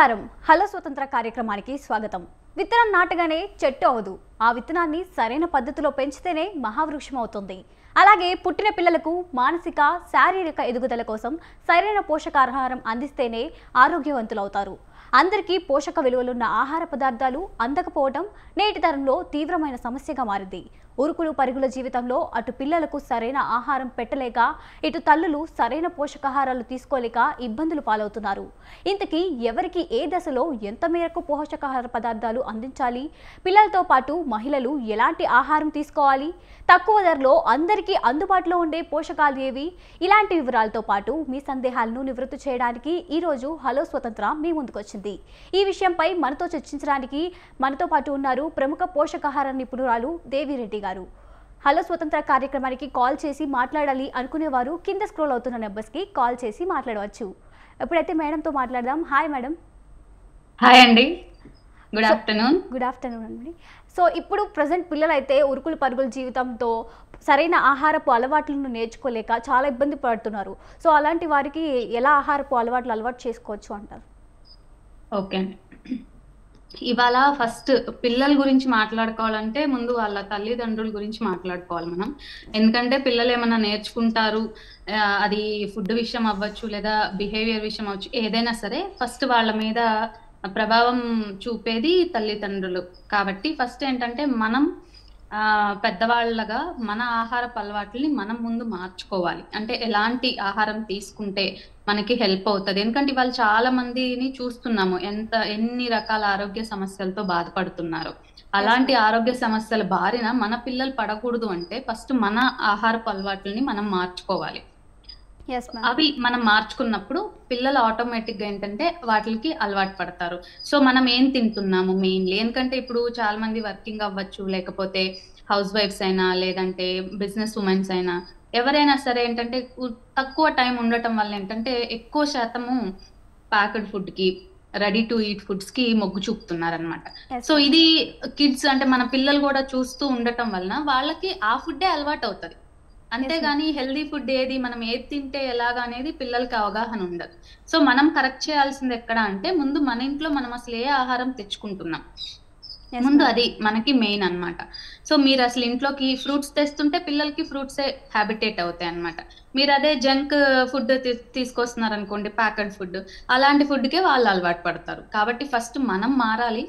నమస్కారం. హలో స్వతంత్ర కార్యక్రమానికి స్వాగతం. విత్తనం నాటగానే చెట్టు అవదు. ఆ విత్తనాన్ని సరైన పద్ధతిలో పెంచితేనే మహావృక్షం అవుతుంది. అలాగే పుట్టిన పిల్లలకు మానసిక, శారీరక ఎదుగుదల కోసం సరైన పోషకాహారం అందిస్తేనే ఆరోగ్యవంతులవుతారు. అందరికీ పోషక విలువలున్న ఆహార పదార్థాలు అందకపోవడం నేటి తరంలో తీవ్రమైన సమస్యగా మారింది. ఉరుకులు పరుగుల జీవితంలో అటు పిల్లలకు సరైన ఆహారం పెట్టలేక, ఇటు తల్లులు సరైన పోషకాహారాలు తీసుకోలేక ఇబ్బందులు పాలవుతున్నారు. ఇంతకీ ఎవరికి ఏ దశలో ఎంత మేరకు పోషకాహార పదార్థాలు అందించాలి, పిల్లలతో పాటు మహిళలు ఎలాంటి ఆహారం తీసుకోవాలి, తక్కువ ధరలో అందరికీ అందుబాటులో ఉండే పోషకాలు ఏవి, ఇలాంటి వివరాలతో పాటు మీ సందేహాలను నివృత్తి చేయడానికి ఈరోజు హలో స్వతంత్ర మీ ముందుకొచ్చింది. ఈ విషయంపై మనతో చర్చించడానికి మనతో పాటు ఉన్నారు ప్రముఖ పోషకాహార నిపుణురాలు దేవిరెడ్డి గారు. హలో స్వతంత్ర కార్యక్రమానికి కాల్ చేసి మాట్లాడాలి అనుకునేవారు కింద స్క్రోల్ అవుతున్న నెంబర్స్కి కాల్ చేసి మాట్లాడవచ్చు. ఎప్పుడైతే మేడంతో మాట్లాడదాం. Hi madam. హాయ్ అండి. Good afternoon. గుడ్ ఆఫ్టర్నూన్ అండి. సో ఇప్పుడు ప్రజెంట్ పిల్లలు అయితే ఉరుకులు పరుగుల జీవితంతో సరైన ఆహారపు అలవాట్లను నేర్చుకోలేక చాలా ఇబ్బంది పడుతున్నారు. సో అలాంటి వారికి ఎలా ఆహారపు అలవాటు చేసుకోవచ్చు అంటారు? ఓకే అండి. ఇవాళ ఫస్ట్ పిల్లల గురించి మాట్లాడుకోవాలంటే ముందు వాళ్ళ తల్లిదండ్రుల గురించి మాట్లాడుకోవాలి మనం. ఎందుకంటే పిల్లలు ఏమైనా నేర్చుకుంటారు, అది ఫుడ్ విషయం అవ్వచ్చు లేదా బిహేవియర్ విషయం అవ్వచ్చు, ఏదైనా సరే ఫస్ట్ వాళ్ళ మీద ప్రభావం చూపేది తల్లిదండ్రులు. కాబట్టి ఫస్ట్ ఏంటంటే మనం పెద్దవాళ్ళగా మన ఆహారపు అలవాట్లని మనం ముందు మార్చుకోవాలి. అంటే ఎలాంటి ఆహారం తీసుకుంటే మనకి హెల్ప్ అవుతుంది. ఎందుకంటే ఇవాళ చాలా మందిని చూస్తున్నాము ఎన్ని రకాల ఆరోగ్య సమస్యలతో బాధపడుతున్నారు. అలాంటి ఆరోగ్య సమస్యల బారిన మన పిల్లలు పడకూడదు అంటే ఫస్ట్ మన ఆహారపు అలవాట్లని మనం మార్చుకోవాలి. అవి మనం మార్చుకున్నప్పుడు పిల్లలు ఆటోమేటిక్ గా ఏంటంటే వాటికి అలవాటు పడతారు. సో మనం ఏం తింటున్నాము మెయిన్లీ, ఎందుకంటే ఇప్పుడు చాలా మంది వర్కింగ్ అవ్వచ్చు, లేకపోతే హౌస్ వైఫ్స్ అయినా లేదంటే బిజినెస్ ఉమెన్స్ అయినా ఎవరైనా సరే ఏంటంటే తక్కువ టైం ఉండటం వల్ల ఏంటంటే ఎక్కువ శాతము ప్యాక్డ్ ఫుడ్ కి, రెడీ టు ఈట్ ఫుడ్స్ కి మొగ్గు చూపుతున్నారు అనమాట. సో ఇది కిడ్స్ అంటే మన పిల్లలు కూడా చూస్తూ ఉండటం వలన వాళ్ళకి ఆ ఫుడ్డే అలవాటు అవుతుంది. అంతేగాని హెల్దీ ఫుడ్ ఏది, మనం ఏది తింటే ఎలాగా అనేది పిల్లలకి అవగాహన ఉండదు. సో మనం కరెక్ట్ చేయాల్సింది ఎక్కడ అంటే ముందు మన ఇంట్లో మనం అసలు ఏ ఆహారం తెచ్చుకుంటున్నాం ముందు అది మనకి మెయిన్ అన్నమాట. సో మీరు అసలు ఇంట్లోకి ఫ్రూట్స్ తెస్తుంటే పిల్లలకి ఫ్రూట్సే హ్యాబిటేట్ అవుతాయి అన్నమాట. మీరు అదే జంక్ ఫుడ్ తీసుకొస్తున్నారు అనుకోండి, ప్యాకెడ్ ఫుడ్, అలాంటి ఫుడ్కే వాళ్ళు అలవాటు పడతారు. కాబట్టి ఫస్ట్ మనం మారాలి.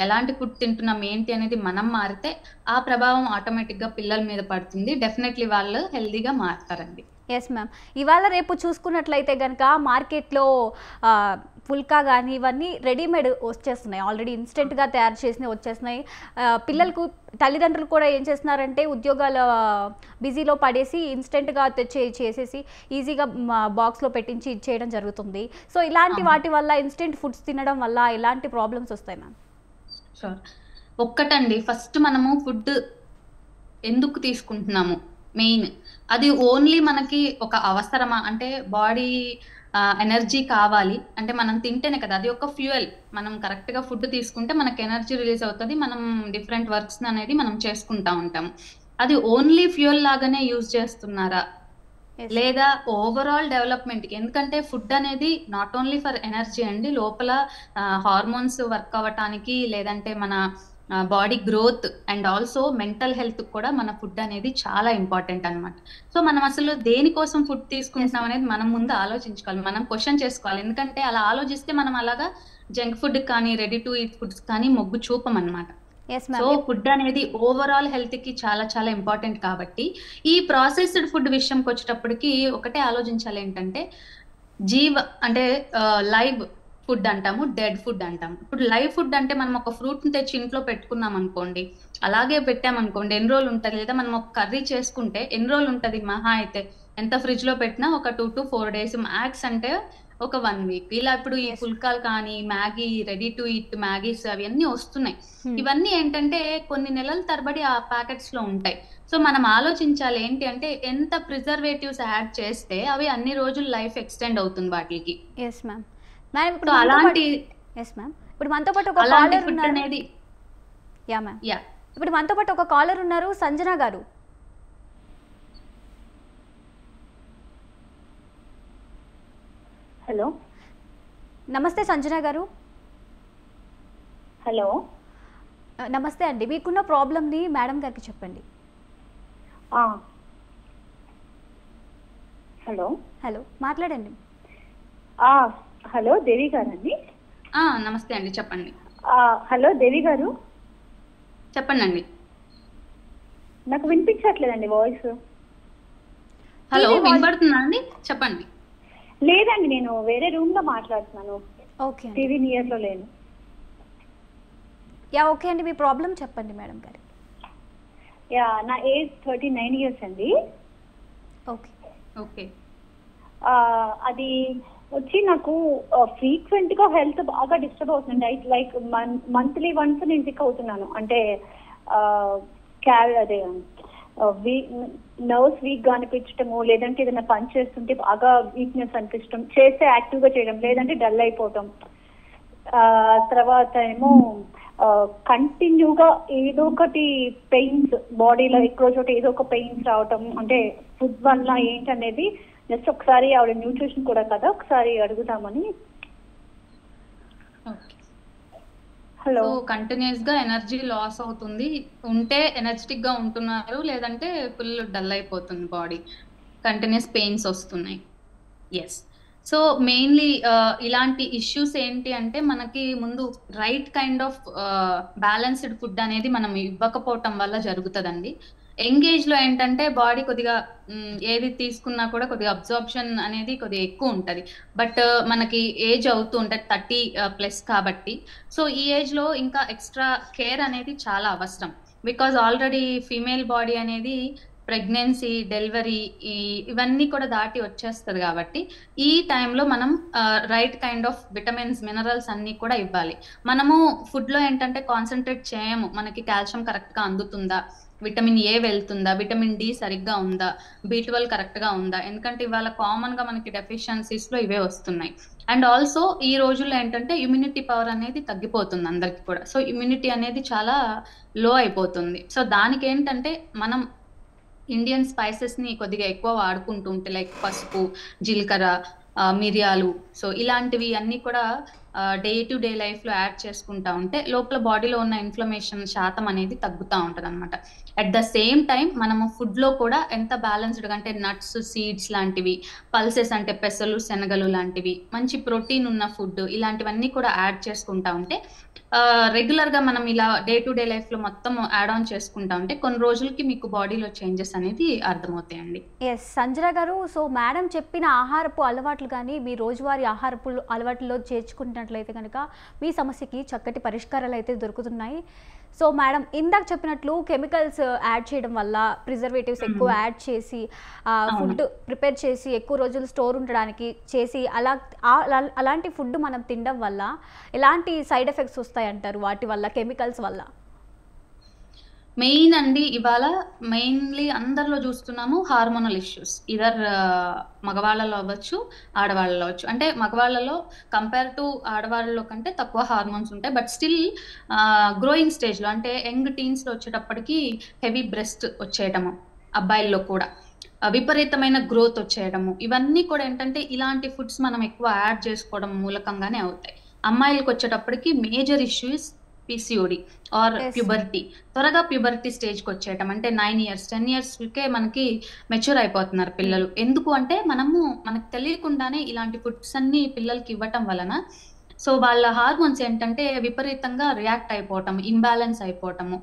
ఎలాంటి ఫుడ్ తింటున్నాం ఏంటి అనేది మనం మారితే ఆ ప్రభావం ఆటోమేటిక్గా పిల్లల మీద పడుతుంది. డెఫినెట్లీ వాళ్ళు హెల్దీగా మారుతారండి. Yes ma'am. ఇవాళ రేపు చూసుకున్నట్లయితే కనుక మార్కెట్లో పుల్కా కానీ ఇవన్నీ రెడీమేడ్ వచ్చేస్తున్నాయి, ఆల్రెడీ ఇన్స్టెంట్గా తయారు చేసినవి వచ్చేస్తున్నాయి. పిల్లలకు తల్లిదండ్రులు కూడా ఏం చేస్తున్నారంటే ఉద్యోగాల బిజీలో పడేసి ఇన్స్టెంట్గా చేసేసి ఈజీగా బాక్స్లో పెట్టించి ఇచ్చేయడం జరుగుతుంది. సో ఇలాంటి వాటి వల్ల ఇన్స్టెంట్ ఫుడ్స్ తినడం వల్ల ఎలాంటి ప్రాబ్లమ్స్ వస్తాయి మ్యామ్? షూర్. ఒక్కటండి, ఫస్ట్ మనము ఫుడ్ ఎందుకు తీసుకుంటున్నాము మెయిన్, అది ఓన్లీ మనకి ఒక అవసరమా అంటే బాడీ ఎనర్జీ కావాలి అంటే మనం తింటేనే కదా, అది ఒక ఫ్యూయల్. మనం కరెక్ట్ గా ఫుడ్ తీసుకుంటే మనకి ఎనర్జీ రిలీజ్ అవుతుంది, మనం డిఫరెంట్ వర్క్స్ అనేది మనం చేసుకుంటా ఉంటాం. అది ఓన్లీ ఫ్యూయల్ లాగానే యూజ్ చేస్తున్నారా లేదా ఓవరాల్ డెవలప్మెంట్ కి? ఎందుకంటే ఫుడ్ అనేది నాట్ ఓన్లీ ఫర్ ఎనర్జీ అండి, లోపల హార్మోన్స్ వర్క్ అవ్వటానికి లేదంటే మన body growth and also mental health కూడా మన ఫుడ్ అనేది చాలా ఇంపార్టెంట్ అనమాట. సో మనం అసలు దేనికోసం ఫుడ్ తీసుకుంటున్నాం అనేది మనం ముందు ఆలోచించుకోవాలి, మనం క్వశ్చన్ చేసుకోవాలి. ఎందుకంటే అలా ఆలోచిస్తే మనం అలాగా జంక్ ఫుడ్ కానీ రెడీ టు ఈట్ ఫుడ్స్ కానీ మొగ్గు చూపం అనమాట. సో ఫుడ్ అనేది ఓవరాల్ హెల్త్ కి చాలా చాలా ఇంపార్టెంట్. కాబట్టి ఈ ప్రాసెస్డ్ ఫుడ్ విషయంకి వచ్చేటప్పటికి ఒకటే ఆలోచించాలి, ఏంటంటే అంటే లైవ్ ఫుడ్ అంటాము, డెడ్ ఫుడ్ అంటాము. ఇప్పుడు లైవ్ ఫుడ్ అంటే మనం ఒక ఫ్రూట్ తెచ్చి ఇంట్లో పెట్టుకున్నాం అనుకోండి, అలాగే పెట్టామనుకోండి ఎన్ని రోజులు ఉంటుంది, లేదా మనం ఒక కర్రీ చేసుకుంటే ఎన్ని రోజులు ఉంటుంది, మహా అయితే ఎంత ఫ్రిడ్జ్ లో పెట్టినా ఒక 2 to 4 days, మ్యాక్స్ అంటే ఒక 1 week. ఇలా ఇప్పుడు ఈ పుల్కాలు కానీ Maggi, ready to eat Maggie's అవన్నీ వస్తున్నాయి. ఇవన్నీ ఏంటంటే కొన్ని నెలల తరబడి ఆ ప్యాకెట్స్ లో ఉంటాయి. సో మనం ఆలోచించాలి ఏంటి అంటే ఎంత ప్రిజర్వేటివ్స్ యాడ్ చేస్తే అవి అన్ని రోజులు లైఫ్ ఎక్స్టెండ్ అవుతుంది వాటికి. అలాంటి ఇప్పుడు మనతో పాటు ఒక కాలర్ ఉన్నారు. Yeah ma'am. యా, ఇప్పుడు మనతో పాటు ఒక కాలర్ ఉన్నారు, సంజన గారు. హలో, నమస్తే సంజన గారు. హలో. నమస్తే అండి, మీకున్న ప్రాబ్లమ్ని మేడం గారికి చెప్పండి. ఆ, హలో. హలో, మాట్లాడండి. ఆ, హలో దేవి గారండి. నమస్తే అండి, చెప్పండి. హలో దేవి గారు, చెప్పండి. నాకు వినిపించట్లేదండి వాయిస్. హలో, టీవీ వాల్యూమ్ వినపడుతుందా అండి? చెప్పండి. లేదండి, నేను వేరే రూమ్ లో మాట్లాడుతున్నాను. ఓకే అండి. టీవీ నియర్ లో లేను. యా ఓకే అండి, మీ ప్రాబ్లం చెప్పండి మేడం గారు. యా, నా ఏజ్ 39 years అండి. ఓకే. ఓకే. అది వచ్చి నాకు ఫ్రీక్వెంట్ గా హెల్త్ బాగా డిస్టర్బ్ అవుతుంది. లైక్ మంత్లీ వన్స్ నేను సిక్ అవుతున్నాను. అంటే అదే నర్వ్స్ వీక్ గా అనిపించటము, లేదంటే ఏదైనా పని చేస్తుంటే బాగా వీక్నెస్ అనిపించడం, చేస్తే యాక్టివ్ గా చేయడం, లేదంటే డల్ అయిపోవటం. తర్వాత ఏమో కంటిన్యూగా ఏదో ఒకటి పెయిన్స్ బాడీలో, ఎక్కువ చోట ఏదో ఒక పెయిన్స్ రావటం. అంటే ఫుడ్ వల్ల ఏంటనేది జస్ట్ ఒకసారి ఆవిడ న్యూట్రిషన్ కూడా కదా, ఒకసారి అడుగుదామని. హలో. సో కంటిన్యూస్ గా ఎనర్జీ లాస్ అవుతుంది, ఉంటే ఎనర్జెటిక్ గా ఉంటున్నారు, లేదంటే ఫుల్ డల్ అయిపోతుంది బాడీ, కంటిన్యూస్ పెయిన్స్ వస్తున్నాయి. ఎస్. సో మెయిన్లీ ఇలాంటి ఇష్యూస్ ఏంటి అంటే మనకి ముందు right kind of balanced food అనేది మనం ఇవ్వకపోవటం వల్ల జరుగుతుందండి. ఎంగేజ్ లో ఏంటంటే బాడీ కొద్దిగా ఏది తీసుకున్నా కూడా కొద్దిగా అబ్జార్ప్షన్ అనేది కొద్దిగా ఎక్కువ ఉంటది. బట్ మనకి ఏజ్ అవుతూ ఉంటుంది 30+ కాబట్టి. సో ఈ ఏజ్ లో ఇంకా ఎక్స్ట్రా కేర్ అనేది చాలా అవసరం. బికాజ్ ఆల్రెడీ ఫీమేల్ బాడీ అనేది ప్రెగ్నెన్సీ, డెలివరీ ఇవన్నీ కూడా దాటి వచ్చేస్తుంది కాబట్టి ఈ టైంలో మనం right kind of vitamins, minerals అన్ని కూడా ఇవ్వాలి. మనము ఫుడ్ లో ఏంటంటే కాన్సన్ట్రేట్ చేయము, మనకి కాల్షియం కరెక్ట్ గా అందుతుందా, విటమిన్ ఏ వెళ్తుందా, విటమిన్ డి సరిగ్గా ఉందా, B12 కరెక్ట్ గా ఉందా, ఎందుకంటే ఇవాళ కామన్ గా మనకి డెఫిషియన్సీస్ లో ఇవే వస్తున్నాయి. అండ్ ఆల్సో ఈ రోజుల్లో ఏంటంటే ఇమ్యూనిటీ పవర్ అనేది తగ్గిపోతుంది అందరికి కూడా. సో ఇమ్యూనిటీ అనేది చాలా లో అయిపోతుంది. సో దానికి ఏంటంటే మనం ఇండియన్ స్పైసెస్ ని కొద్దిగా ఎక్కువ వాడుకుంటూ ఉంటే, లైక్ పసుపు, జీలకర్ర, మిరియాలు, సో ఇలాంటివి అన్ని కూడా డే టు డే లైఫ్ లో యాడ్ చేసుకుంటా ఉంటే లోపల బాడీలో ఉన్న ఇన్ఫ్లమేషన్ శాతం అనేది తగ్గుతూ ఉంటది అనమాట. అట్ ద సేమ్ టైం మనము ఫుడ్ లో కూడా ఎంత బ్యాలెన్స్డ్ గా అంటే నట్స్, సీడ్స్ లాంటివి, పల్సెస్ అంటే పెసలు, శనగలు లాంటివి, మంచి ప్రోటీన్ ఉన్న ఫుడ్, ఇలాంటివన్నీ కూడా యాడ్ చేసుకుంటా ఉంటే రెగ్యులర్ గా మనం ఇలా డే టు డే లైఫ్ లో మొత్తం యాడ్ ఆన్ చేసుకుంటా ఉంటే కొన్ని రోజులకి మీకు బాడీలో చేంజెస్ అనేది అర్థమవుతాయండి. ఎస్ సంజన గారు, సో మేడం చెప్పిన ఆహారపు అలవాట్లు కానీ మీ రోజువారీ ఆహారపు అలవాట్లలో చేర్చుకుంటున్నట్లయితే కనుక మీ సమస్యకి చక్కటి పరిష్కారాలు అయితే దొరుకుతున్నాయి. సో మేడం ఇందాక చెప్పినట్లు కెమికల్స్ యాడ్ చేయడం వల్ల, ప్రిజర్వేటివ్స్ ఎక్కువ యాడ్ చేసి ఫుడ్ ప్రిపేర్ చేసి ఎక్కువ రోజులు స్టోర్ ఉండడానికి చేసి అలాంటి ఫుడ్ మనం తినడం వల్ల ఎలాంటి సైడ్ ఎఫెక్ట్స్ వస్తాయంటారు వాటి వల్ల, కెమికల్స్ వల్ల? మెయిన్ అండి, ఇవాళ మెయిన్లీ అందరిలో చూస్తున్నాము హార్మోనల్ ఇష్యూస్. ఇదర్ మగవాళ్ళలో అవ్వచ్చు, ఆడవాళ్ళలో అవ్వచ్చు. అంటే మగవాళ్ళలో కంపేర్ టు ఆడవాళ్ళలో కంటే తక్కువ హార్మోన్స్ ఉంటాయి. బట్ స్టిల్ గ్రోయింగ్ స్టేజ్ లో అంటే యంగ్ టీన్స్ లో వచ్చేటప్పటికి హెవీ బ్రెస్ట్ వచ్చేయటము, అబ్బాయిల్లో కూడా విపరీతమైన గ్రోత్ వచ్చేయడము, ఇవన్నీ కూడా ఏంటంటే ఇలాంటి ఫుడ్స్ మనం ఎక్కువ యాడ్ చేసుకోవడం మూలకంగానే అవుతాయి. అమ్మాయిలకు వచ్చేటప్పటికి major issues PCOD or puberty. త్వరగా ప్యూబర్టీ స్టేజ్కి వచ్చేయటం, అంటే 9 years 10 yearsకే మనకి మెచ్యూర్ అయిపోతున్నారు పిల్లలు. ఎందుకు అంటే మనకు తెలియకుండానే ఇలాంటి ఫుడ్స్ అన్ని పిల్లలకి ఇవ్వటం వలన సో వాళ్ళ హార్మోన్స్ ఏంటంటే విపరీతంగా రియాక్ట్ అయిపోవటం, ఇంబ్యాలెన్స్ అయిపోవటము.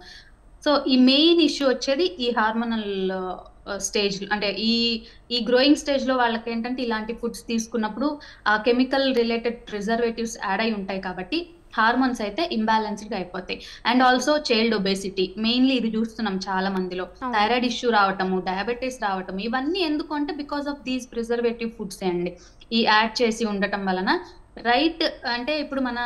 సో ఈ మెయిన్ ఇష్యూ వచ్చేది ఈ హార్మోనల్ స్టేజ్, అంటే ఈ గ్రోయింగ్ స్టేజ్ లో వాళ్ళకి ఏంటంటే ఇలాంటి ఫుడ్స్ తీసుకున్నప్పుడు ఆ కెమికల్ రిలేటెడ్ ప్రిజర్వేటివ్స్ యాడ్ అయి ఉంటాయి కాబట్టి హార్మోన్స్ అయితే ఇంబ్యాలెన్స్డ్ అయిపోతాయి. And also child obesity, mainly ఇది చూస్తున్నాం చాలా మందిలో. థైరాయిడ్ ఇష్యూ రావటము, డయాబెటీస్ రావటం, ఇవన్నీ ఎందుకు అంటే because of these preservative foods అండి. ఈ యాడ్ చేసి ఉండటం వలన రైట్ అంటే ఇప్పుడు మన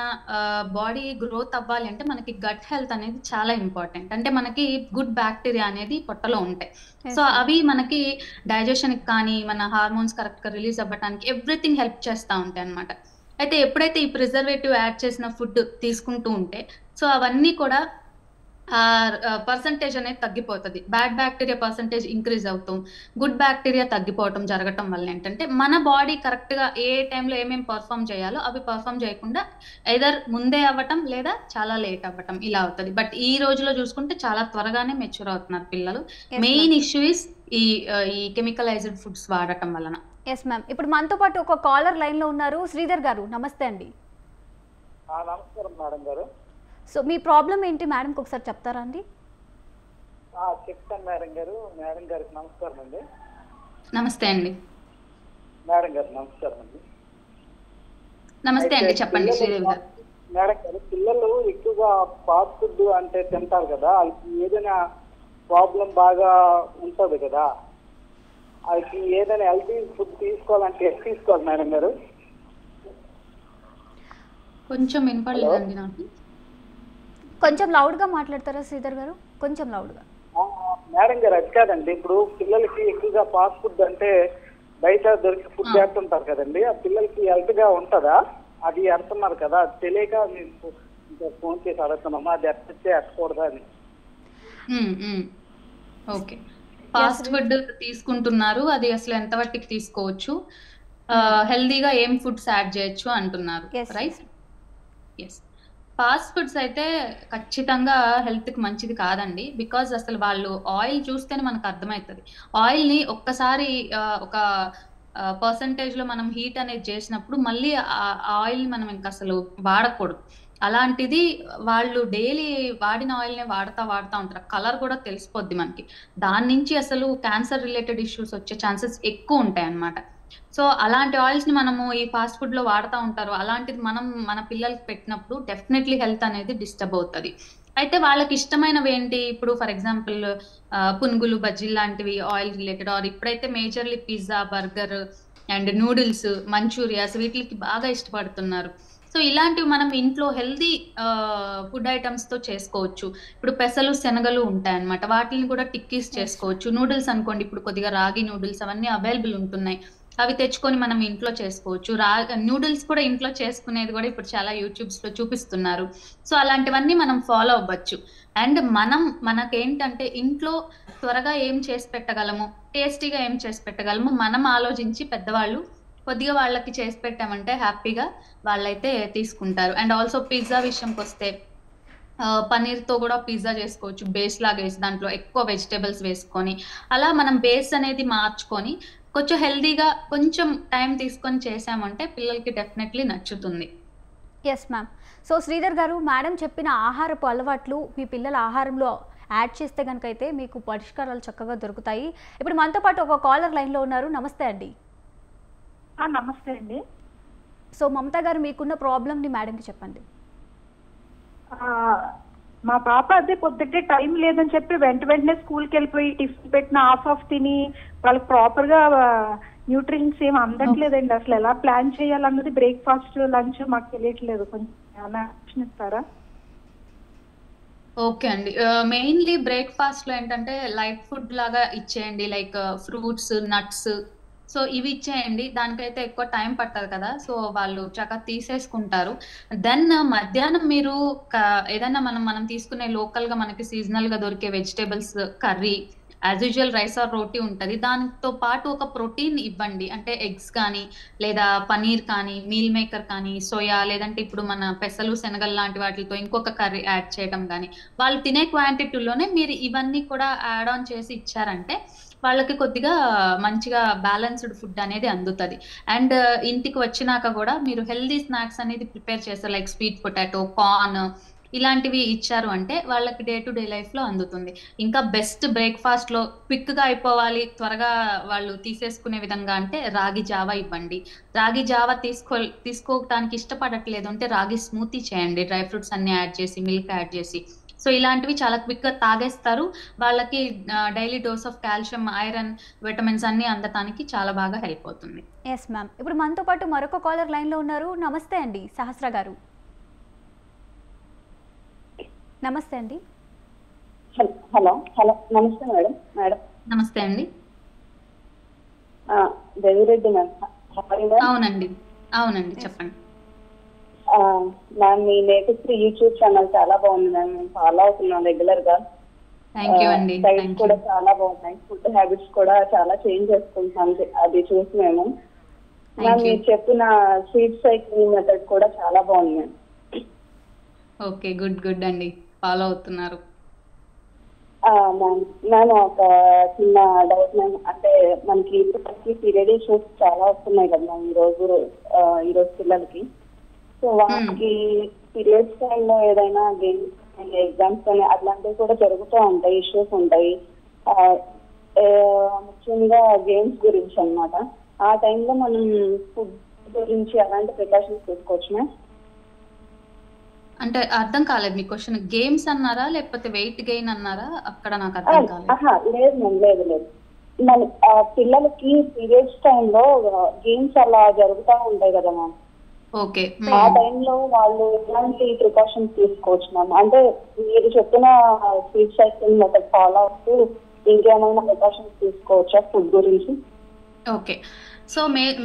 బాడీ గ్రోత్ అవ్వాలి అంటే మనకి గట్ హెల్త్ అనేది చాలా ఇంపార్టెంట్. అంటే మనకి గుడ్ బ్యాక్టీరియా అనేది పొట్టలో ఉంటాయి. సో అవి మనకి డైజెషన్ కానీ మన హార్మోన్స్ కరెక్ట్ గా రిలీజ్ అవ్వడానికి ఎవ్రీథింగ్ హెల్ప్ చేస్తూ ఉంటాయి అనమాట. అయితే ఎప్పుడైతే ఈ ప్రిజర్వేటివ్ యాడ్ చేసిన ఫుడ్ తీసుకుంటూ ఉంటే సో అవన్నీ కూడా ఆ పర్సంటేజ్ అనేది తగ్గిపోతుంది. బ్యాడ్ బ్యాక్టీరియా పర్సంటేజ్ ఇంక్రీజ్ అవుతాం, గుడ్ బ్యాక్టీరియా తగ్గిపోవటం జరగటం వల్ల ఏంటంటే మన బాడీ కరెక్ట్గా ఏ టైంలో ఏమేమి పర్ఫామ్ చేయాలో అవి పర్ఫామ్ చేయకుండా ఎదర్ ముందే అవ్వటం లేదా చాలా లేట్ అవ్వటం ఇలా అవుతుంది. బట్ ఈ రోజులో చూసుకుంటే చాలా త్వరగానే మెచ్యూర్ అవుతున్నారు పిల్లలు. Yes main ma'am. Issue is ఈ కెమికలైజ్డ్ ఫుడ్స్ వాడటం వలన. Yes ma'am. ఇప్పుడు మనతో పాటు ఒక కాలర్ లైన్లో ఉన్నారు. శ్రీధర్ గారు నమస్తే అండి. నమస్కారం మేడం గారు. సో మీ ప్రాబ్లం ఏంటి మేడంకి ఒకసారి చెప్తారా అండి? చెప్తాను మేడం గారు. మేడం గారికి నమస్కారం అండి. నమస్తే అండి. మేడం గారు నమస్కారం అండి. నమస్తే అండి, చెప్పండి శ్రీదేవి గారు. మేడం గారు, పిల్లలు ఎక్కువగా ఫాస్ట్ ఫుడ్ అంటే తింటారు కదా, వాళ్ళకి ఏదైనా ప్రాబ్లం బాగా ఉంటుంది కదా, వాళ్ళకి ఏదైనా హెల్తీ ఫుడ్ తీసుకోవాలంటే ఎట్లా తీసుకోవాలి మేడం గారు? కొంచెం వినపడలేదండి నాకు. కొంచెం లౌడ్గా మాట్లాడతారా శ్రీధర్ గారు? కొంచెం లౌడ్గా. మేడం గారు అది కాదండి, ఇప్పుడు పిల్లలకి ఎక్కువగా ఫాస్ట్ ఫుడ్ అంటే బయట దొరికి ఫుడ్ వేస్తుంటారు కదండి, ఆ పిల్లలకి హెల్త్ గా ఉంటుందా? అది అంటున్నారు కదా, అది తెలియక మీకు ఫోన్ చేసి అడుగుతున్నామా, అది ఎట్టే ఎట్టకూడదా అని. ఓకే, ఫాస్ట్ ఫుడ్ తీసుకుంటున్నారు, అది అసలు ఎంత వాటికి తీసుకోవచ్చు, హెల్దీగా ఏం ఫుడ్స్ యాడ్ చేయొచ్చు అంటున్నారు, రైట్? ఎస్. ఫాస్ట్ ఫుడ్స్ అయితే ఖచ్చితంగా హెల్త్కి మంచిది కాదండి. బికాజ్ అసలు వాళ్ళు ఆయిల్ చూస్తేనే మనకు అర్థమవుతుంది. ఆయిల్ని ఒక్కసారి ఒక పర్సంటేజ్లో మనం హీట్ అనేది చేసినప్పుడు మళ్ళీ ఆ ఆయిల్ మనం ఇంకా అసలు వాడకూడదు. అలాంటిది వాళ్ళు డైలీ వాడిన ఆయిల్నే వాడుతూ ఉంటారు. కలర్ కూడా తెలిసిపోద్ది మనకి. దాని నుంచి అసలు క్యాన్సర్ రిలేటెడ్ ఇష్యూస్ వచ్చే ఛాన్సెస్ ఎక్కువ ఉంటాయి అన్నమాట. సో అలాంటి ఆయిల్స్ని మనము ఈ ఫాస్ట్ ఫుడ్లో వాడుతూ ఉంటారు. అలాంటిది మనం మన పిల్లలకి పెట్టినప్పుడు డెఫినెట్లీ హెల్త్ అనేది డిస్టర్బ్ అవుతుంది. అయితే వాళ్ళకి ఇష్టమైనవి ఏంటి? ఇప్పుడు ఫర్ ఎగ్జాంపుల్ పునుగులు, బజ్జీలు లాంటివి ఆయిల్ రిలేటెడ్, ఆర్ ఇప్పుడైతే majorly pizza, burger and noodles, manchurias వీటికి బాగా ఇష్టపడుతున్నారు. సో ఇలాంటివి మనం ఇంట్లో హెల్దీ ఫుడ్ ఐటమ్స్తో చేసుకోవచ్చు. ఇప్పుడు పెసలు, శనగలు ఉంటాయి అన్నమాట, వాటిని కూడా టిక్కీస్ చేసుకోవచ్చు. నూడిల్స్ అనుకోండి, ఇప్పుడు కొద్దిగా రాగి నూడిల్స్ అవన్నీ అవైలబుల్ ఉంటున్నాయి, అవి తెచ్చుకొని మనం ఇంట్లో చేసుకోవచ్చు. నూడిల్స్ కూడా ఇంట్లో చేసుకునేది కూడా ఇప్పుడు చాలా యూట్యూబ్స్లో చూపిస్తున్నారు. సో అలాంటివన్నీ మనం ఫాలో అవ్వచ్చు. అండ్ మనకేంటంటే ఇంట్లో త్వరగా ఏం చేసి పెట్టగలము, టేస్టీగా ఏం చేసి పెట్టగలము మనం ఆలోచించి పెద్దవాళ్ళు కొద్దిగా వాళ్ళకి చేసి పెట్టామంటే హ్యాపీగా వాళ్ళైతే తీసుకుంటారు. అండ్ ఆల్సో పిజ్జా విషయంకి వస్తే పన్నీర్తో కూడా పిజ్జా చేసుకోవచ్చు, బేస్ లాగా వేసి దాంట్లో ఎక్కువ వెజిటేబుల్స్ వేసుకొని అలా మనం బేస్ అనేది మార్చుకొని కొంచెం హెల్దీగా కొంచెం టైం తీసుకొని చేసామంటే పిల్లలకి డెఫినెట్లీ నచ్చుతుంది. Yes ma'am. సో శ్రీధర్ గారు, మేడం చెప్పిన ఆహారపు అలవాట్లు మీ పిల్లల ఆహారంలో యాడ్ చేస్తే కనుక అయితే మీకు పరిష్కారాలు చక్కగా దొరుకుతాయి. ఇప్పుడు మనతో పాటు ఒక కాలర్ లైన్లో ఉన్నారు. నమస్తే అండి. నమస్తే అండి. సో మమతా గారు, మీకున్న ప్రాబ్లమ్ని మేడంకి చెప్పండి. మా పాప అదే పొద్దుటే టైం లేదని చెప్పి వెంటనే స్కూల్కి వెళ్ళిపోయి టిఫిన్ పెట్టిన ఆఫ్ తిని వాళ్ళకి ప్రాపర్ గా న్యూట్రియంట్స్ ఏమి అందట్లేదండి. అసలు ఎలా ప్లాన్ చేయాలన్నది బ్రేక్ఫాస్ట్, లంచ్ మాకు తెలియట్లేదు. కొంచెం ఇస్తారా? ఓకే అండి, మెయిన్లీ బ్రేక్ఫాస్ట్ లో ఏంటంటే లైట్ ఫుడ్ లాగా ఇచ్చేయండి, లైక్ ఫ్రూట్స్, నట్స్. సో ఇవి ఇచ్చేయండి, దానికైతే ఎక్కువ టైం పట్టదు కదా, సో వాళ్ళు చక్కగా తీసేసుకుంటారు. దెన్ మధ్యాహ్నం మీరు ఏదైనా మనం తీసుకునే లోకల్ గా మనకి సీజనల్ గా దొరికే vegetables curry, as usual rice or roti ఉంటుంది, దానితో పాటు ఒక ప్రోటీన్ ఇవ్వండి. అంటే ఎగ్స్ కానీ లేదా పనీర్ కానీ, మీల్ మేకర్ కానీ, సోయా, లేదంటే ఇప్పుడు మన పెసలు, శనగలు లాంటి వాటితో ఇంకొక కర్రీ యాడ్ చేయడం కానీ, వాళ్ళు తినే క్వాంటిటీలోనే మీరు ఇవన్నీ కూడా యాడ్ ఆన్ చేసి ఇచ్చారంటే వాళ్ళకి కొద్దిగా మంచిగా బ్యాలెన్స్డ్ ఫుడ్ అనేది అందుతుంది. అండ్ ఇంటికి వచ్చినాక కూడా మీరు హెల్దీ స్నాక్స్ అనేది ప్రిపేర్ చేస్తారు, లైక్ స్వీట్ పొటాటో, కార్న్ ఇలాంటివి ఇచ్చారు అంటే వాళ్ళకి డే టు డే లైఫ్లో అందుతుంది. ఇంకా బెస్ట్ బ్రేక్ఫాస్ట్లో క్విక్గా అయిపోవాలి, త్వరగా వాళ్ళు తీసేసుకునే విధంగా అంటే రాగి జావా ఇవ్వండి. రాగి జావా తీసుకోవటానికి ఇష్టపడట్లేదు అంటే రాగి స్మూతీ చేయండి, డ్రై ఫ్రూట్స్ అన్ని యాడ్ చేసి, మిల్క్ యాడ్ చేసి. సో ఇలాంటివి చాలా క్విక్గా తాగేస్తారు, వాళ్ళకి daily dose of calcium, iron, vitamins అన్ని అందటానికి చాలా బాగా హెల్ప్ అవుతుంది. Yes ma'am. ఇప్పుడు మనతో పాటు మరొక కాలర్ లైన్లో ఉన్నారు. నమస్తే అండి, సహస్ర గారు. నమస్తే అండి. హలో హలో నమస్తే మేడం. నమస్తే అండి. దేవిరెడ్డి మేడం. అవునండి చెప్పండి. మ్యామ్ మీ నేటివ్ యూట్యూబ్ ఛానల్ చాలా బాగుంది మ్యామ్, మేము ఫాలో అవుతున్నాం రెగ్యులర్ గా. థ్యాంక్ యూ అండి. డైట్స్ కూడా చాలా బాగున్నాయి, ఫుడ్ హ్యాబిట్స్ కూడా చాలా చేంజ్ చేసుకుంటున్నాం అది చూసి మేము. మ్యామ్ మీరు చెప్పిన సీడ్ సైక్లింగ్ మెథడ్ కూడా చాలా బాగుంది మ్యామ్. ఓకే, గుడ్ గుడ్ అండి, ఫాలో అవుతున్నారు. మ్యామ్ ఒక చిన్న డౌట్ మ్యామ్, అంటే మనకి పీరియడ్ ఇష్యూస్ చాలా వస్తున్నాయి కదా మ్యామ్ ఈరోజు పిల్లలకి. సో వాళ్ళకి పీరియడ్స్ టైంలో ఏదైనా గేమ్స్ ఎగ్జామ్స్ కానీ అట్లాంటివి కూడా జరుగుతూ ఉంటాయి, ఇష్యూస్ ఉంటాయి. ముఖ్యంగా గేమ్స్ గురించి అన్నమాట. ఆ టైంలో మనం ఫుడ్ గురించి అలాంటి ప్రికాషన్స్ తీసుకోవచ్చు మ్యామ్? అంటే అర్థం కాలేదు మీ క్వశ్చన్. గేమ్స్ అన్నారా లేకపోతే వెయిట్ గెయిన్ అన్నారా? అక్కడ నాకు అర్థం కాలేదు. లేదు మ్యామ్, లేదు. మన పిల్లలకి పీరియడ్స్ టైంలో గేమ్స్ అలా జరుగుతూ ఉంటాయి కదా మ్యామ్. ఓకే. ఆ టైంలో వాళ్ళు ఎలాంటి ప్రికాషన్స్ తీసుకోవచ్చు మ్యామ్? అంటే మీరు చెప్పిన సీడ్ సైక్లింగ్ మెథడ్ ఫాలో అవుతూ ఇంకేమైనా ప్రికాషన్స్ తీసుకోవచ్చా ఫుడ్ గురించి? ఓకే. సో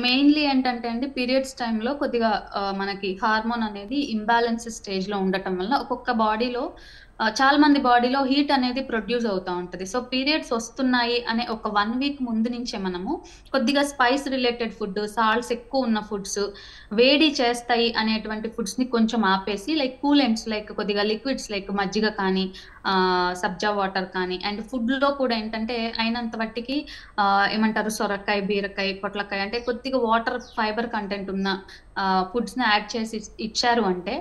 మెయిన్లీ ఏంటంటే అండి, పీరియడ్స్ టైంలో కొద్దిగా మనకి హార్మోన్ అనేది ఇంబ్యాలెన్స్ స్టేజ్లో ఉండటం వల్ల ఒక్కొక్క బాడీలో చాలా మంది బాడీలో హీట్ అనేది ప్రొడ్యూస్ అవుతూ ఉంటుంది. సో పీరియడ్స్ వస్తున్నాయి అనే ఒక 1 వీక్ ముందు నుంచే మనము కొద్దిగా స్పైస్ రిలేటెడ్ ఫుడ్, సాల్ట్స్ ఎక్కువ ఉన్న ఫుడ్స్, వేడి చేస్తాయి అనేటువంటి ఫుడ్స్ని కొంచెం ఆపేసి లైక్ కూలెంట్స్, లైక్ కొద్దిగా లిక్విడ్స్ లైక్ మజ్జిగ కానీ సబ్జా వాటర్ కానీ, అండ్ ఫుడ్లో కూడా ఏంటంటే అయినంత మట్టికి ఏమంటారు సొరకాయ, బీరకాయ, పొట్లకాయ అంటే కొద్దిగా వాటర్ ఫైబర్ కంటెంట్ ఉన్న ఫుడ్స్ని యాడ్ చేసి ఇచ్చారు అంటే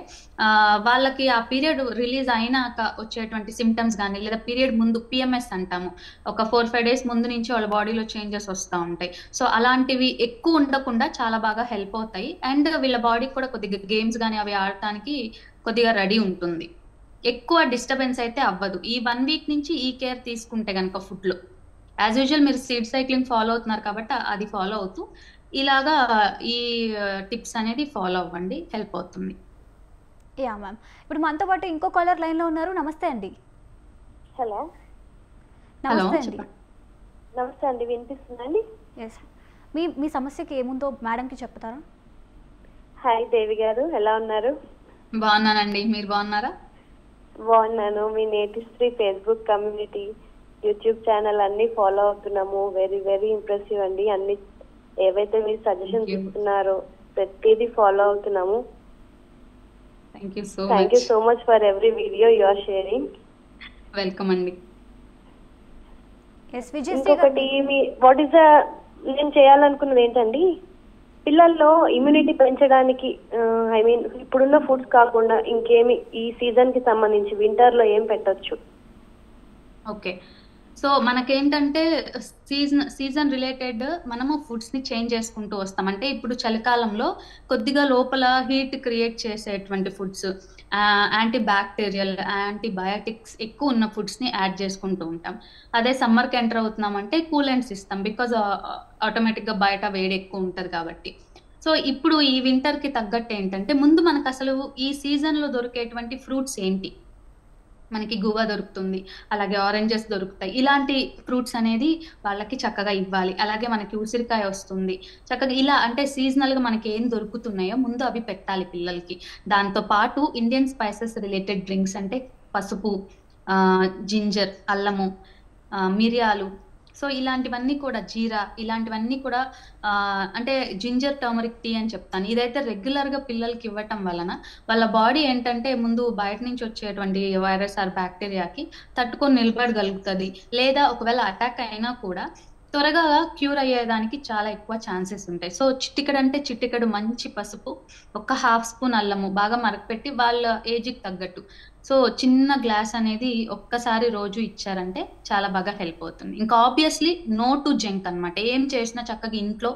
వాళ్ళకి ఆ పీరియడ్ రిలీజ్ అయినాక వచ్చేటువంటి సిమ్టమ్స్ కానీ, లేదా పీరియడ్ ముందు పిఎంఎస్ అంటాము, ఒక 4-5 డేస్ ముందు నుంచి వాళ్ళ బాడీలో చేంజెస్ వస్తూ ఉంటాయి. సో అలాంటివి ఎక్కువ ఉండకుండా చాలా బాగా హెల్ప్ అవుతాయి. అండ్ వీళ్ళ బాడీకి కూడా కొద్దిగా గేమ్స్ కానీ అవి ఆడటానికి కొద్దిగా రెడీ ఉంటుంది. ఎక్కువ డిస్టర్బెన్స్ అయితే అవ్వదు. ఈ 1 వీక్ నుంచి ఈ కేర్ తీసుకుంటే కనుక ఫుడ్లో యాజ్ యూజువల్ మీరు సీడ్ సైక్లింగ్ ఫాలో అవుతున్నారు కాబట్టి అది ఫాలో అవుతూ ఇలాగా ఈ టిప్స్ అనేది ఫాలో అవ్వండి, హెల్ప్ అవుతుంది. యా మ్యామ్, ఇప్పుడు మనతో పాటు ఇంకో కాలర్ లైన్లో ఉన్నారు. నమస్తే అండి. హలో. నమస్తే అండి. నమస్తే అండి, వినిపిస్తుందండి? ఎస్, మీ సమస్యకి ఏముందో మేడంకి చెప్తారా? హాయ్ దేవి గారు, ఎలా ఉన్నారు? బాగున్నానండి, మీరు బాగున్నారా? బాగున్నాను. మీ నేటిస్ట్రీ ఫేస్బుక్ కమ్యూనిటీ, యూట్యూబ్ ఛానల్ అన్ని ఫాలో అవుతున్నాము. వెరీ వెరీ ఇంప్రెసివ్ అండి. అన్ని ఏవైతే మీరు సజెషన్స్ ఇస్తున్నారో ప్రతిదీ ఫాలో అవుతున్నాము. Thank you so much for every video you are sharing. Welcome అండి. ఇంకొకటి నేను చేయాలనుకున్నది ఏంటండి, పిల్లల్లో ఇమ్యూనిటీ పెంచడానికి ఐ మీన్ ఇప్పుడున్న ఫుడ్స్ కాకుండా ఇంకేమి ఈ సీజన్ కి సంబంధించి వింటర్ లో ఏం పెట్టొచ్చు? ఓకే. సో మనకేంటంటే సీజన్ రిలేటెడ్ మనము ఫుడ్స్ని చేంజ్ చేసుకుంటూ వస్తాం. అంటే ఇప్పుడు చలికాలంలో కొద్దిగా లోపల హీట్ క్రియేట్ చేసేటువంటి ఫుడ్స్, యాంటీ బ్యాక్టీరియల్, యాంటీబయాటిక్స్ ఎక్కువ ఉన్న ఫుడ్స్ని యాడ్ చేసుకుంటూ ఉంటాం. అదే సమ్మర్కి ఎంటర్ అవుతున్నామంటే కూలెంట్స్ ఇస్తాం, బికాజ్ ఆటోమేటిక్గా బయట వేడి ఎక్కువ ఉంటుంది కాబట్టి. సో ఇప్పుడు ఈ వింటర్కి తగ్గట్టు ఏంటంటే ముందు మనకు అసలు ఈ సీజన్లో దొరికేటువంటి ఫ్రూట్స్ ఏంటి, మనకి గువా దొరుకుతుంది, అలాగే ఆరెంజెస్ దొరుకుతాయి. ఇలాంటి ఫ్రూట్స్ అనేది వాళ్ళకి చక్కగా ఇవ్వాలి. అలాగే మనకి ఉసిరికాయ వస్తుంది చక్కగా. ఇలా అంటే సీజనల్గా మనకి ఏం దొరుకుతున్నాయో ముందు అవి పెట్టాలి పిల్లలకి. దాంతో పాటు ఇండియన్ స్పైసెస్ రిలేటెడ్ డ్రింక్స్ అంటే పసుపు, జింజర్, అల్లము, మిరియాలు, సో ఇలాంటివన్నీ కూడా జీరా, ఇలాంటివన్నీ కూడా అంటే జింజర్ టర్మరిక్ టీ అని చెప్తాను. ఇదైతే రెగ్యులర్గా పిల్లలకి ఇవ్వటం వలన వాళ్ళ బాడీ ఏంటంటే ముందు బయట నుంచి వచ్చేటువంటి వైరస్ ఆర్ బ్యాక్టీరియాకి తట్టుకొని నిలబడగలుగుతుంది. లేదా ఒకవేళ అటాక్ అయినా కూడా త్వరగా క్యూర్ అయ్యేదానికి చాలా ఎక్కువ ఛాన్సెస్ ఉంటాయి. సో చిటికెడు మంచి పసుపు, ఒక 1/2 స్పూన్ అల్లము బాగా మరగపెట్టి వాళ్ళ ఏజ్కి తగ్గట్టు, సో చిన్న గ్లాస్ అనేది ఒక్కసారి రోజు ఇచ్చారంటే చాలా బాగా హెల్ప్ అవుతుంది. ఇంకా ఆబ్వియస్లీ నో టు జంక్ అనమాట. ఏం చేసినా చక్కగా ఇంట్లో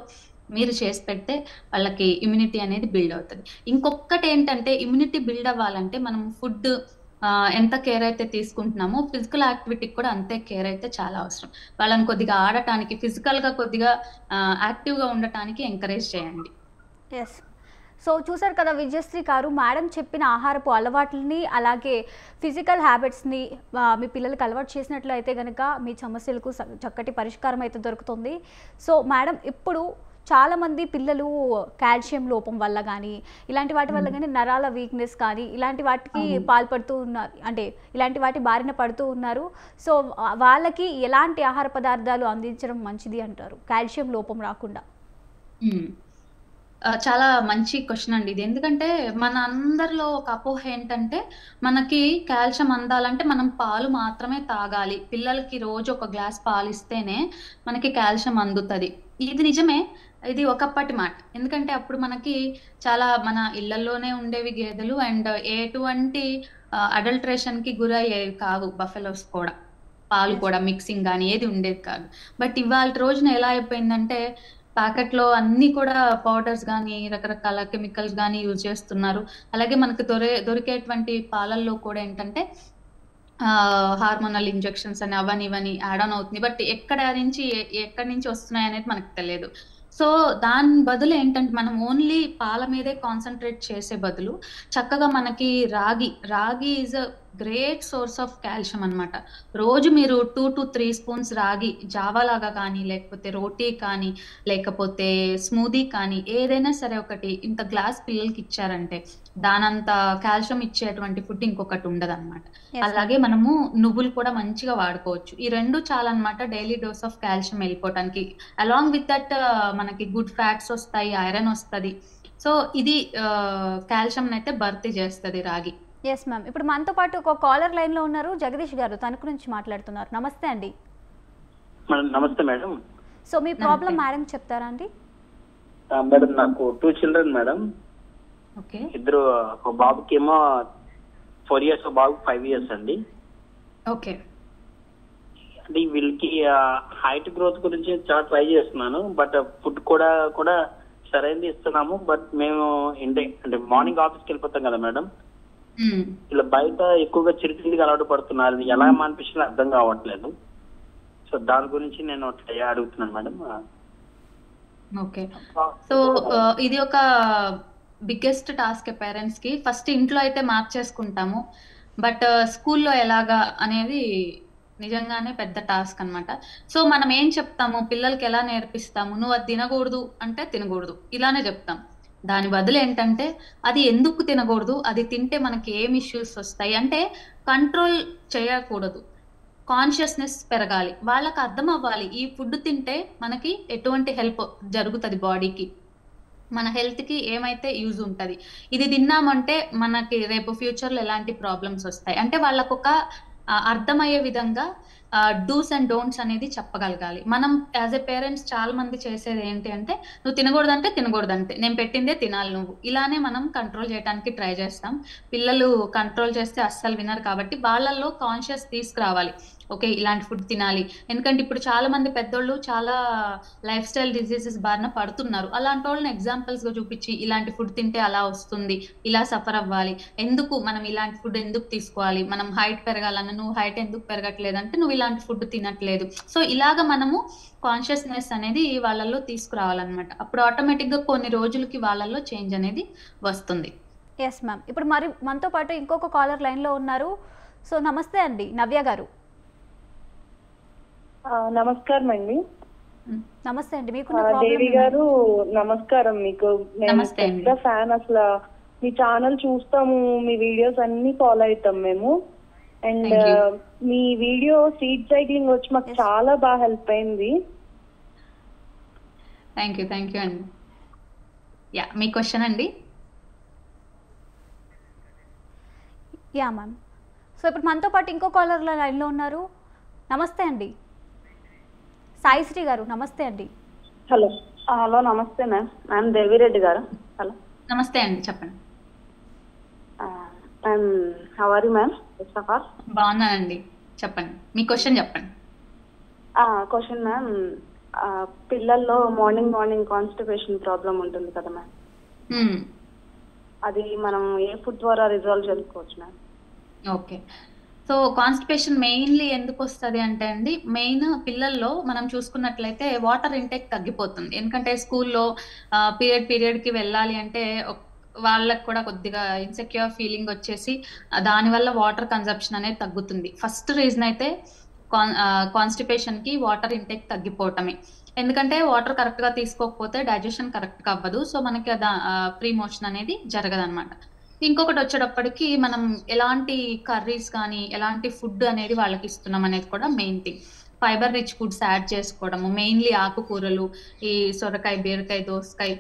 మీరు చేసి పెడితే వాళ్ళకి ఇమ్యూనిటీ అనేది బిల్డ్ అవుతుంది. ఇంకొకటి ఏంటంటే ఇమ్యూనిటీ బిల్డ్ అవ్వాలంటే మనం ఫుడ్ ఎంత కేర్ అయితే తీసుకుంటున్నామో ఫిజికల్ యాక్టివిటీకి కూడా అంతే కేర్ అయితే చాలా అవసరం. వాళ్ళని కొద్దిగా ఆడటానికి, ఫిజికల్గా కొద్దిగా యాక్టివ్గా ఉండటానికి ఎంకరేజ్ చేయండి. ఎస్, సో చూసారు కదా విజయశ్రీ గారు, మేడం చెప్పిన ఆహారపు అలవాట్లని అలాగే ఫిజికల్ హ్యాబిట్స్ని మీ పిల్లలకు అలవాటు చేసినట్లయితే కనుక మీ సమస్యలకు చక్కటి పరిష్కారం అయితే దొరుకుతుంది. సో మేడం ఇప్పుడు చాలామంది పిల్లలు కాల్షియం లోపం వల్ల కానీ ఇలాంటి వాటి వల్ల కానీ నరాల వీక్నెస్ కానీ ఇలాంటి వాటికి పాల్పడుతూ ఉన్నారు, అంటే ఇలాంటి వాటి బారిన పడుతూ ఉన్నారు. సో వాళ్ళకి ఎలాంటి ఆహార పదార్థాలు అందించడం మంచిది అంటారు కాల్షియం లోపం రాకుండా? చాలా మంచి క్వశ్చన్ అండి ఇది. ఎందుకంటే మన అందరిలో ఒక అపోహ ఏంటంటే మనకి కాల్షియం అందాలంటే మనం పాలు మాత్రమే తాగాలి, పిల్లలకి రోజు ఒక గ్లాస్ పాలు ఇస్తేనే మనకి కాల్షియం అందుతుంది. ఇది నిజమే, ఇది ఒకప్పటి మాట. ఎందుకంటే అప్పుడు మనకి చాలా మన ఇళ్లలోనే ఉండేవి గేదెలు అండ్ ఎటువంటి అడల్ట్రేషన్ కి గురయ్యేవి కావు బఫెలోస్ కూడా, పాలు కూడా మిక్సింగ్ కానీ ఏది ఉండేది కాదు. బట్ ఇవాళ రోజున ఎలా అయిపోయిందంటే ప్యాకెట్లో అన్ని కూడా పౌడర్స్ కానీ రకరకాల కెమికల్స్ కానీ యూజ్ చేస్తున్నారు. అలాగే మనకు దొరికేటువంటి పాలల్లో కూడా ఏంటంటే హార్మోనల్ ఇంజెక్షన్స్ అని అవని ఇవని యాడ్ ఆన్ అవుతుంది. బట్ ఎక్కడి నుంచి వస్తున్నాయి అనేది మనకు తెలియదు. సో దాని బదులు ఏంటంటే మనం ఓన్లీ పాల మీదే కాన్సన్ట్రేట్ చేసే బదులు చక్కగా మనకి రాగి is a great source of calcium అనమాట. రోజు మీరు 2 to 3 స్పూన్స్ రాగి జావా లాగా కానీ లేకపోతే రోటీ కానీ లేకపోతే స్మూదీ కానీ ఏదైనా సరే ఒకటి ఇంత గ్లాస్ పిల్లలకి ఇచ్చారంటే దానంత కాల్షియం ఇచ్చేటువంటి ఫుడ్ ఇంకొకటి ఉండదు అనమాట. అలాగే మనము నువ్వులు కూడా మంచిగా వాడుకోవచ్చు. ఈ రెండు చాలా అనమాట డైలీ డోస్ ఆఫ్ కాల్షియం వెళ్ళిపోవటానికి. అలాంగ్ విత్ దట్ మనకి గుడ్ ఫ్యాట్స్ వస్తాయి, ఐరన్ వస్తుంది. సో ఇది కాల్షియం అయితే భర్తీ చేస్తుంది రాగి. Yes ma'am. ఇప్పుడు మనతో పాటు ఒక కాలర్ లైన్లో ఉన్నారు, జగదీష్ గారు, తన గురించి మాట్లాడుతున్నారు. నమస్తే అండి. నమస్తే మేడం. సో మీ ప్రాబ్లం మేడం చెప్తారా అండి? మేడం నాకు 2 children మేడం. ఓకే. ఇద్దరు, ఒక బాబుకి ఏమో 4 years, ఒక బాబుకి 5 years అండి. ఓకే. అంటే వీళ్ళకి హైట్ గ్రోత్ గురించి చాలా ట్రై చేస్తున్నాను, బట్ ఫుడ్ కూడా సరైనది ఇస్తున్నాము. బట్ మేము అంటే మార్నింగ్ ఆఫీస్కి వెళ్ళిపోతాం కదా మేడం, ఇలా బయట ఎక్కువగా చిరుతిండికి అలవాటు పడుతున్నారు. ఎలా మానిపించినా అర్థం కావట్లేదు. సో దాని గురించి నేను అడుగుతున్నాను మేడం. ఓకే. సో ఇది ఒక బిగ్గెస్ట్ టాస్క్ పేరెంట్స్ కి. ఫస్ట్ ఇంట్లో అయితే మార్చేసుకుంటాము, బట్ స్కూల్లో ఎలాగా అనేది నిజంగానే పెద్ద టాస్క్ అన్నమాట. సో మనం ఏం చెప్తాము, పిల్లలకి ఎలా నేర్పిస్తాము, నువ్వు అది తినకూడదు అంటే తినకూడదు ఇలానే చెప్తాం. దాని బదులు ఏంటంటే అది ఎందుకు తినకూడదు, అది తింటే మనకి ఏం ఇష్యూస్ వస్తాయి అంటే కంట్రోల్ చేయకూడదు, కాన్షియస్నెస్ పెరగాలి, వాళ్ళకి అర్థం అవ్వాలి ఈ ఫుడ్ తింటే మనకి ఎటువంటి హెల్ప్ జరుగుతుంది బాడీకి, మన హెల్త్కి ఏమైతే యూజ్ ఉంటుంది, ఇది తిన్నామంటే మనకి రేపు ఫ్యూచర్లో ఎలాంటి ప్రాబ్లమ్స్ వస్తాయి అంటే వాళ్ళకు ఒక అర్థమయ్యే విధంగా డూస్ అండ్ డోంట్స్ అనేది చెప్పగలగాలి. మనం యాజ్ ఎ పేరెంట్స్ చాలా మంది చేసేది ఏంటి అంటే నువ్వు తినకూడదంటే తినకూడదంటే, నేను పెట్టిందే తినాలి నువ్వు, ఇలానే మనం కంట్రోల్ చేయడానికి ట్రై చేస్తాం. పిల్లలు కంట్రోల్ చేస్తే అస్సలు వినరు కాబట్టి వాళ్ళల్లో కాన్షియస్ తీసుకురావాలి, ఓకే ఇలాంటి ఫుడ్ తినాలి. ఎందుకంటే ఇప్పుడు చాలా మంది పెద్దోళ్ళు చాలా లైఫ్ స్టైల్ డిజీజెస్ బారిన పడుతున్నారు. అలాంటి వాళ్ళని ఎగ్జాంపుల్స్గా చూపించి ఇలాంటి ఫుడ్ తింటే అలా వస్తుంది, ఇలా సఫర్ అవ్వాలి, ఎందుకు మనం ఇలాంటి ఫుడ్ ఎందుకు తీసుకోవాలి, మనం హైట్ పెరగాలన్న నువ్వు హైట్ ఎందుకు పెరగట్లేదంటే నువ్వు ఇలాంటి ఫుడ్ తినట్లేదు. సో ఇలాగ మనము కాన్షియస్నెస్ అనేది వాళ్ళల్లో తీసుకురావాలన్నమాట. అప్పుడు ఆటోమేటిక్గా కొన్ని రోజులకి వాళ్ళల్లో చేంజ్ అనేది వస్తుంది. Yes ma'am. ఇప్పుడు మరి మనతో పాటు ఇంకొక కాలర్ లైన్లో ఉన్నారు. సో నమస్తే అండి, నవ్య గారు. నమస్కారం అండి. నమస్తే అండి. మీకు దేవి గారు నమస్కారం. మీకు మేము పెద్ద ఫ్యాన్, అసలు మీ ఛానల్ చూస్తాము, మీ వీడియోస్ అన్ని ఫాలో అవుతాం మేము. And me video seed cycling వచ్చి మాకు చాలా బాగా హెల్ప్ అయింది. థ్యాంక్ యూ అండి. యా, మీ క్వశ్చన్ అండి. Yeah ma'am. సో ఇప్పుడు మనతో పాటు ఇంకో కాలర్ లైన్లో ఉన్నారు. నమస్తే అండి, సాయిశ్రీ గారు. నమస్తే అండి. హలో నమస్తే మ్యామ్ దేవిరెడ్డి గారు. హలో నమస్తే అండి, చెప్పండి. How are you ma'am? First of all బాగున్నానండి, చెప్పండి మీ క్వశ్చన్ చెప్పండి. క్వశ్చన్ మ్యామ్, పిల్లల్లో మార్నింగ్ కాన్స్టిపేషన్ ప్రాబ్లం ఉంటుంది కదా మ్యామ్, అది మనం ఏ ఫుడ్ ద్వారా రిజాల్వ్ చేసుకోవచ్చు ma'am? Okay. So constipation mainly ఎందుకు వస్తుంది అంటే అండి, మెయిన్ పిల్లల్లో మనం చూసుకున్నట్లయితే వాటర్ ఇంటేక్ తగ్గిపోతుంది. ఎందుకంటే స్కూల్లో పీరియడ్కి వెళ్ళాలి అంటే వాళ్ళకి కూడా కొద్దిగా ఇన్సెక్యూర్ ఫీలింగ్ వచ్చేసి దానివల్ల వాటర్ కన్సంప్షన్ అనేది తగ్గుతుంది. ఫస్ట్ రీజన్ అయితే కాన్స్టిపేషన్కి వాటర్ ఇంటేక్ తగ్గిపోవటమే. ఎందుకంటే వాటర్ కరెక్ట్ గా తీసుకోకపోతే డైజెషన్ కరెక్ట్ గా అవ్వదు. సో మనకి ఫ్రీ మోషన్ అనేది జరగదన్నమాట. ఇంకొకటి వచ్చేటప్పటికి మనం ఎలాంటి కర్రీస్ కానీ ఎలాంటి ఫుడ్ అనేది వాళ్ళకి ఇస్తున్నాం అనేది కూడా main thing. Fibre rich foods add చేసుకోవడము, మెయిన్లీ ఆకుకూరలు, ఈ సొరకాయ, బీరకాయ, దోసకాయ,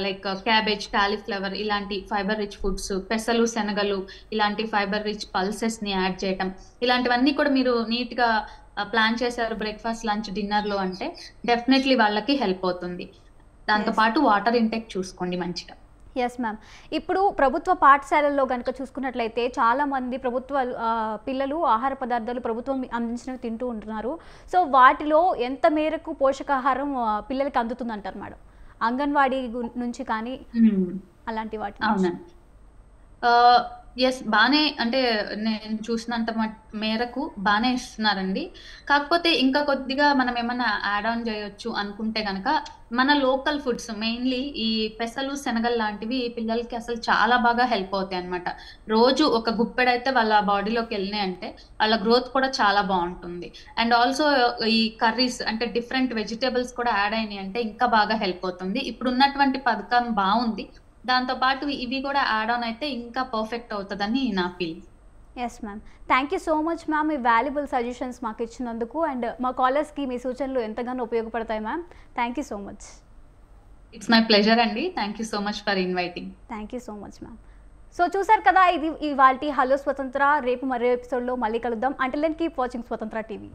లైక్ క్యాబేజ్, కాలీఫ్లవర్ ఇలాంటి ఫైబర్ రిచ్ ఫుడ్స్, పెసలు, శనగలు ఇలాంటి ఫైబర్ రిచ్ పల్సెస్ ని యాడ్ చేయటం, ఇలాంటివన్నీ కూడా మీరు నీట్ గా ప్లాన్ చేశారు బ్రేక్ఫాస్ట్, లంచ్, డిన్నర్ లో అంటే డెఫినెట్లీ వాళ్ళకి హెల్ప్ అవుతుంది. దాంతో పాటు వాటర్ ఇంటేక్ చూసుకోండి మంచిగా. Yes ma'am. ఇప్పుడు ప్రభుత్వ పాఠశాలల్లో కనుక చూసుకున్నట్లయితే చాలామంది ప్రభుత్వ పిల్లలు ఆహార పదార్థాలు ప్రభుత్వం అందించినవి తింటూ ఉంటున్నారు. సో వాటిలో ఎంత మేరకు పోషకాహారం పిల్లలకి అందుతుందంటారు మేడం? అంగన్వాడీ నుంచి కానీ అలాంటి వాటి? అవునండి, ఎస్, బానే, అంటే నేను చూసినంత మేరకు బానే ఇస్తున్నారండి. కాకపోతే ఇంకా కొద్దిగా మనం ఏమన్నా యాడ్ ఆన్ చేయొచ్చు అనుకుంటే కనుక మన లోకల్ ఫుడ్స్, మెయిన్లీ ఈ పెసలు, శనగలు లాంటివి పిల్లలకి అసలు చాలా బాగా హెల్ప్ అవుతాయి అనమాట. రోజు ఒక గుప్పెడైతే వాళ్ళ బాడీలోకి వెళ్ళినాయి అంటే వాళ్ళ గ్రోత్ కూడా చాలా బాగుంటుంది. అండ్ ఆల్సో ఈ కర్రీస్ అంటే డిఫరెంట్ వెజిటేబుల్స్ కూడా యాడ్ అయినాయి అంటే ఇంకా బాగా హెల్ప్ అవుతుంది. ఇప్పుడు ఉన్నటువంటి పథకం బాగుంది, దాంతో పాటు ఇవి కూడా యాడ్ ఆన్ అయితే ఇంకా పర్ఫెక్ట్ అవుతుందని నా feeling. Yes ma'am, thank you so much ma'am, ఈ వాల్యుబుల్ సజెషన్స్ మాకు ఇచ్చినందుకు. అండ్ మా కాలర్స్కి మీ సూచనలు ఎంతగానో ఉపయోగపడతాయి ma'am. Thank you so much. It's my pleasure అండి. Thank you so much for inviting. Thank you so much ma'am. So చూసారు కదా, ఇది ఇవాల్టి హలో స్వతంత్ర. రేపు మరో ఎపిసోడ్లో మళ్ళీ కలుద్దాం. అంటిల్ దెన్ కీప్ వాచింగ్ స్వతంత్ర టీవీ.